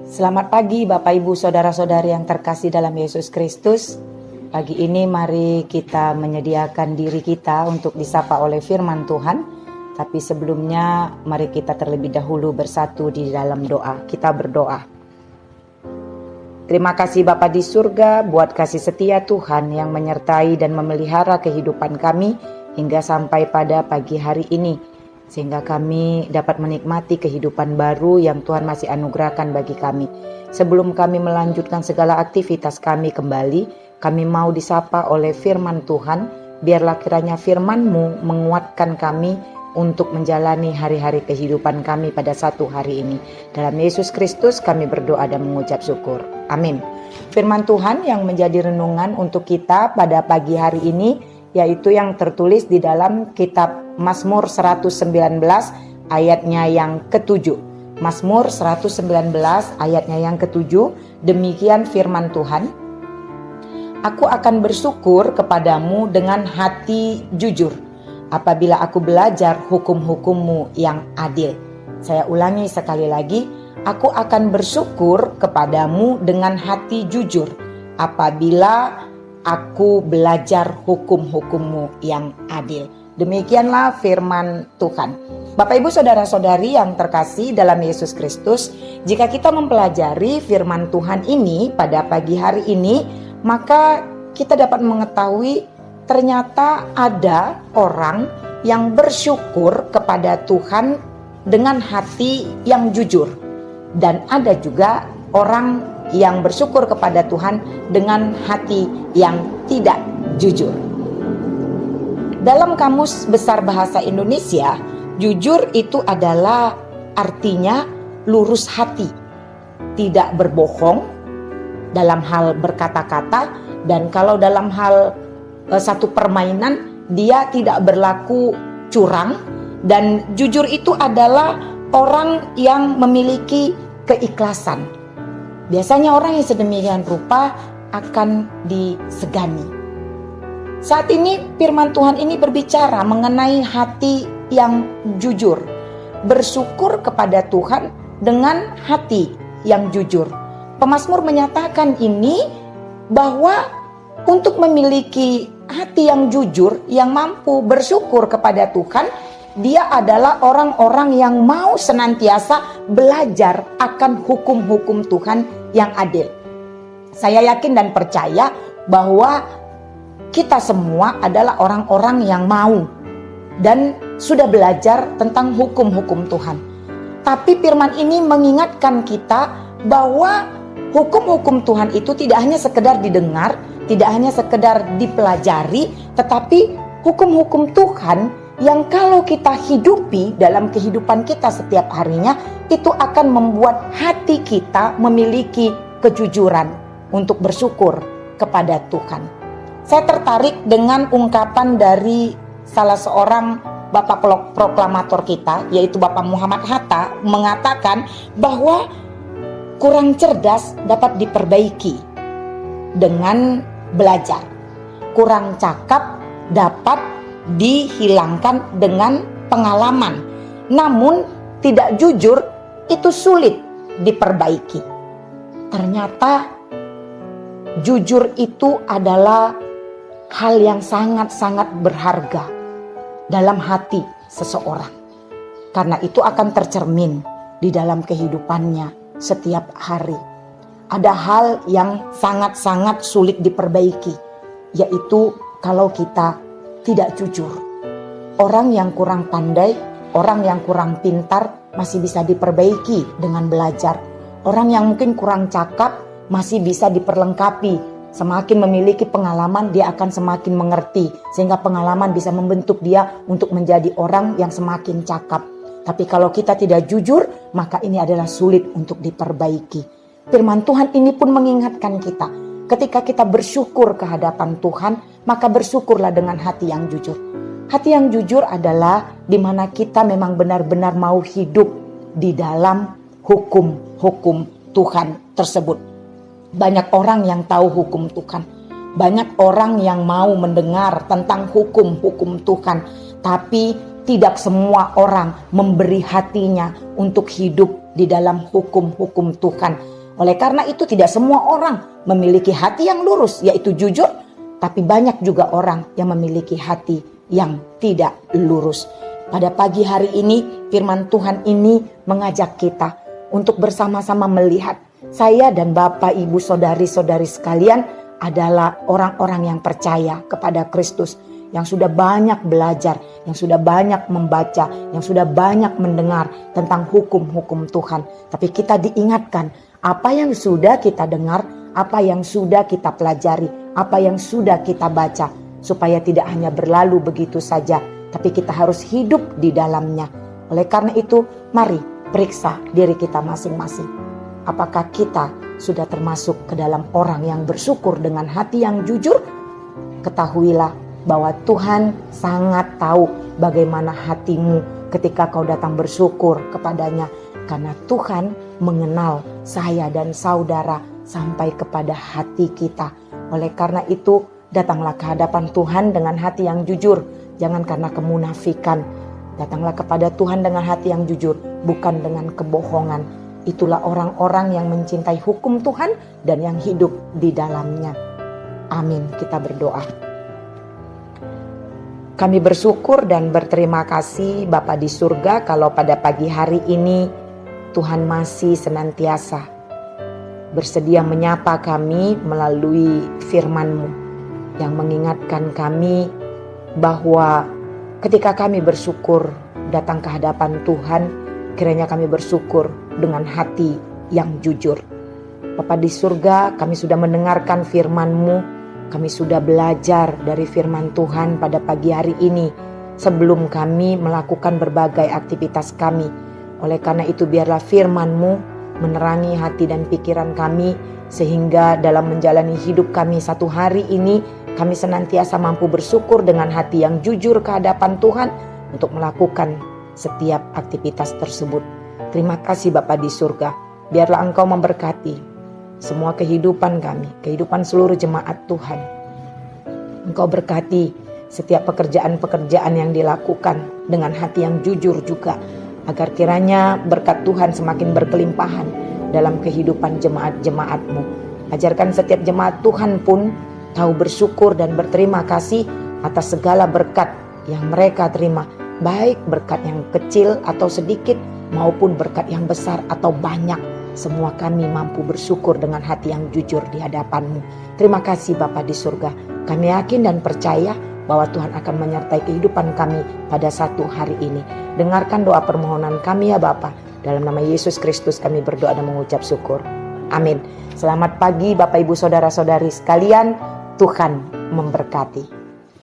Selamat pagi Bapak Ibu Saudara-saudari yang terkasih dalam Yesus Kristus. Pagi ini mari kita menyediakan diri kita untuk disapa oleh firman Tuhan. Tapi sebelumnya mari kita terlebih dahulu bersatu di dalam doa. Kita berdoa. Terima kasih Bapa di surga buat kasih setia Tuhan yang menyertai dan memelihara kehidupan kami hingga sampai pada pagi hari ini. Sehingga kami dapat menikmati kehidupan baru yang Tuhan masih anugerahkan bagi kami. Sebelum kami melanjutkan segala aktivitas kami kembali, kami mau disapa oleh firman Tuhan. Biarlah kiranya firman-Mu menguatkan kami untuk menjalani hari-hari kehidupan kami pada satu hari ini. Dalam Yesus Kristus kami berdoa dan mengucap syukur. Amin. Firman Tuhan yang menjadi renungan untuk kita pada pagi hari ini yaitu yang tertulis di dalam kitab Mazmur 119 ayatnya yang ke-7. Mazmur 119 ayatnya yang ke-7, demikian firman Tuhan. Aku akan bersyukur kepadamu dengan hati jujur apabila aku belajar hukum-hukum-Mu yang adil. Saya ulangi sekali lagi, aku akan bersyukur kepadamu dengan hati jujur apabila aku belajar hukum-hukum-Mu yang adil. Demikianlah firman Tuhan. Bapak Ibu Saudara-saudari yang terkasih dalam Yesus Kristus, jika kita mempelajari firman Tuhan ini pada pagi hari ini, maka kita dapat mengetahui ternyata ada orang yang bersyukur kepada Tuhan dengan hati yang jujur. Dan ada juga orang yang bersyukur kepada Tuhan dengan hati yang tidak jujur. Dalam Kamus Besar Bahasa Indonesia, jujur itu adalah artinya lurus hati, tidak berbohong dalam hal berkata-kata, dan kalau dalam hal satu permainan dia tidak berlaku curang, dan jujur itu adalah orang yang memiliki keikhlasan. Biasanya orang yang sedemikian rupa akan disegani. Saat ini firman Tuhan ini berbicara mengenai hati yang jujur. Bersyukur kepada Tuhan dengan hati yang jujur. Pemazmur menyatakan ini bahwa untuk memiliki hati yang jujur, yang mampu bersyukur kepada Tuhan, dia adalah orang-orang yang mau senantiasa belajar akan hukum-hukum Tuhan yang adil. Saya yakin dan percaya bahwa kita semua adalah orang-orang yang mau dan sudah belajar tentang hukum-hukum Tuhan. Tapi firman ini mengingatkan kita bahwa hukum-hukum Tuhan itu tidak hanya sekedar didengar, tidak hanya sekedar dipelajari, tetapi hukum-hukum Tuhan yang kalau kita hidupi dalam kehidupan kita setiap harinya, itu akan membuat hati kita memiliki kejujuran untuk bersyukur kepada Tuhan. Saya tertarik dengan ungkapan dari salah seorang bapak proklamator kita, yaitu Bapak Muhammad Hatta, mengatakan bahwa kurang cerdas dapat diperbaiki dengan belajar. Kurang cakap dapat dihilangkan dengan pengalaman. Namun tidak jujur itu sulit diperbaiki. Ternyata jujur itu adalah hal yang sangat-sangat berharga dalam hati seseorang. Karena itu akan tercermin di dalam kehidupannya setiap hari. Ada hal yang sangat-sangat sulit diperbaiki, yaitu kalau kita tidak jujur. Orang yang kurang pandai, orang yang kurang pintar masih bisa diperbaiki dengan belajar. Orang yang mungkin kurang cakap masih bisa diperlengkapi. Semakin memiliki pengalaman, dia akan semakin mengerti. Sehingga pengalaman bisa membentuk dia untuk menjadi orang yang semakin cakap. Tapi kalau kita tidak jujur, maka ini adalah sulit untuk diperbaiki. Firman Tuhan ini pun mengingatkan kita. Ketika kita bersyukur ke hadapan Tuhan, maka bersyukurlah dengan hati yang jujur. Hati yang jujur adalah di mana kita memang benar-benar mau hidup di dalam hukum-hukum Tuhan tersebut. Banyak orang yang tahu hukum Tuhan. Banyak orang yang mau mendengar tentang hukum-hukum Tuhan. Tapi tidak semua orang memberi hatinya untuk hidup di dalam hukum-hukum Tuhan. Oleh karena itu tidak semua orang memiliki hati yang lurus, yaitu jujur, tapi banyak juga orang yang memiliki hati yang tidak lurus. Pada pagi hari ini firman Tuhan ini mengajak kita untuk bersama-sama melihat saya dan Bapak, Ibu, Saudari-saudari sekalian adalah orang-orang yang percaya kepada Kristus, yang sudah banyak belajar, yang sudah banyak membaca, yang sudah banyak mendengar tentang hukum-hukum Tuhan. Tapi kita diingatkan apa yang sudah kita dengar, apa yang sudah kita pelajari, apa yang sudah kita baca, supaya tidak hanya berlalu begitu saja, tapi kita harus hidup di dalamnya. Oleh karena itu, mari periksa diri kita masing-masing. Apakah kita sudah termasuk ke dalam orang yang bersyukur dengan hati yang jujur? Ketahuilah bahwa Tuhan sangat tahu bagaimana hatimu ketika kau datang bersyukur kepadanya. Karena Tuhan mengenal saya dan saudara sampai kepada hati kita. Oleh karena itu, datanglah ke hadapan Tuhan dengan hati yang jujur. Jangan karena kemunafikan. Datanglah kepada Tuhan dengan hati yang jujur, bukan dengan kebohongan. Itulah orang-orang yang mencintai hukum Tuhan dan yang hidup di dalamnya. Amin. Kita berdoa. Kami bersyukur dan berterima kasih Bapa di surga kalau pada pagi hari ini Tuhan masih senantiasa bersedia menyapa kami melalui firman-Mu yang mengingatkan kami bahwa ketika kami bersyukur datang ke hadapan Tuhan, kiranya kami bersyukur dengan hati yang jujur. Bapa di surga, kami sudah mendengarkan firman-Mu, kami sudah belajar dari firman Tuhan pada pagi hari ini sebelum kami melakukan berbagai aktivitas kami. Oleh karena itu biarlah firman-Mu menerangi hati dan pikiran kami, sehingga dalam menjalani hidup kami satu hari ini, kami senantiasa mampu bersyukur dengan hati yang jujur ke hadapan Tuhan untuk melakukan setiap aktivitas tersebut. Terima kasih Bapa di surga. Biarlah Engkau memberkati semua kehidupan kami, kehidupan seluruh jemaat Tuhan. Engkau berkati setiap pekerjaan-pekerjaan yang dilakukan dengan hati yang jujur juga, agar kiranya berkat Tuhan semakin berkelimpahan dalam kehidupan jemaat-jemaat-Mu. Ajarkan setiap jemaat Tuhan pun tahu bersyukur dan berterima kasih atas segala berkat yang mereka terima, baik berkat yang kecil atau sedikit maupun berkat yang besar atau banyak. Semua kami mampu bersyukur dengan hati yang jujur di hadapan-Mu. Terima kasih Bapa di surga. Kami yakin dan percaya bahwa Tuhan akan menyertai kehidupan kami pada satu hari ini. Dengarkan doa permohonan kami ya Bapa. Dalam nama Yesus Kristus kami berdoa dan mengucap syukur. Amin. Selamat pagi Bapak Ibu Saudara-saudari sekalian. Tuhan memberkati.